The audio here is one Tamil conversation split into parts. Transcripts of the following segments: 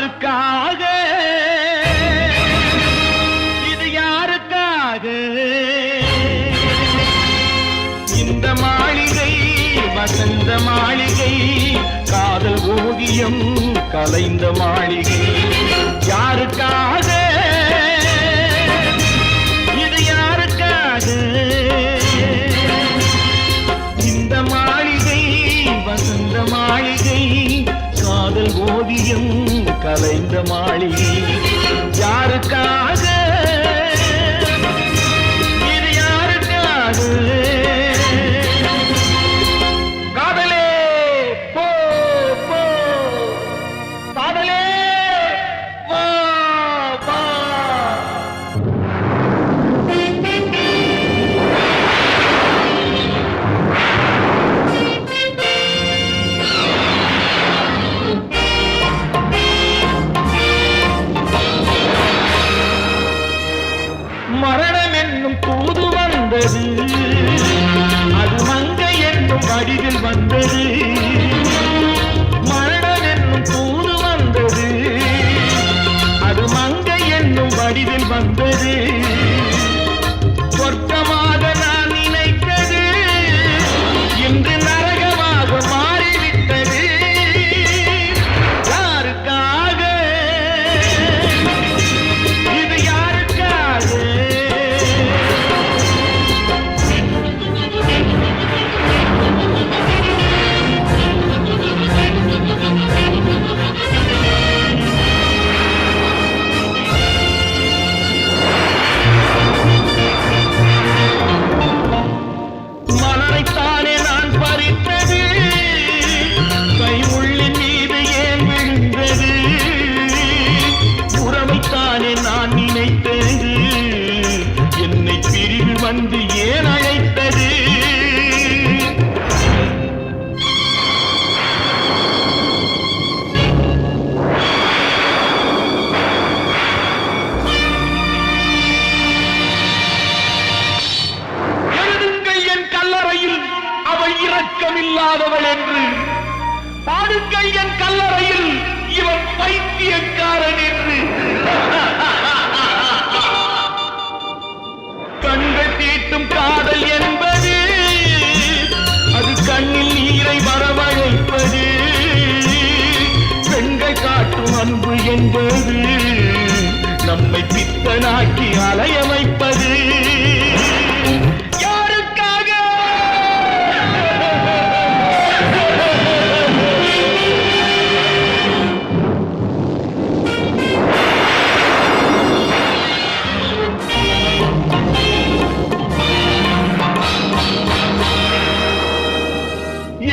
யாருக்காக இது யாருக்காக இந்த மாளிகை வசந்த மாளிகை காதல் ஓவியம் கலைந்த மாளிகை யாருக்காக இது யாருக்காக இந்த மாளிகை வசந்த மாளிகை காதல் ஓவியம் கலைந்த மாளிகை யாருக்காக இது யாருக்காக காதலே போ போ காதலே வா வா மரணம் என்னும் தூது வந்தது அது மங்கை என்னும் வடிவில் வந்தது மரணம் என்னும் தூது வந்தது அது மங்கை என்னும் வடிவில் வந்தது சொர்க்கமாக நான் நினைத்தது இன்று நரகமாக மாறிவிட்டது யாருக்காக இது யாருக்காக மலரைத்தானே நான் பறித்தது கை உள்ளின் மீது ஏன் விழுந்தது உறவைத்தானே நான் நினைத்தது என்னை பிரிவு வந்து ஏன் அழைத்தது எழுதுங்கள் என் கல்லறையில் அவள் இரக்கமில்லாதவள் என்று பாடுங்கள் என் கல்லறையில் இவன் பைத்தியக்காரன் என்று கண்கள் தீட்டும் காதல் என்பது அது கண்ணில் நீரை வரவழைப்பது பெண்கள் காட்டும் அன்பு என்பது நம்மை பித்தனாக்கி அலைய வைப்பது யாருக்காக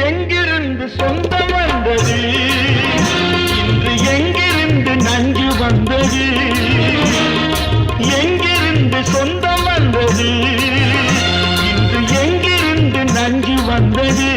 எங்கிருந்து சொந்தம் வந்தது இன்று எங்கிருந்து நஞ்சு வந்தது எங்கிருந்து சொந்தம் வந்தது இன்று எங்கிருந்து நஞ்சு வந்தது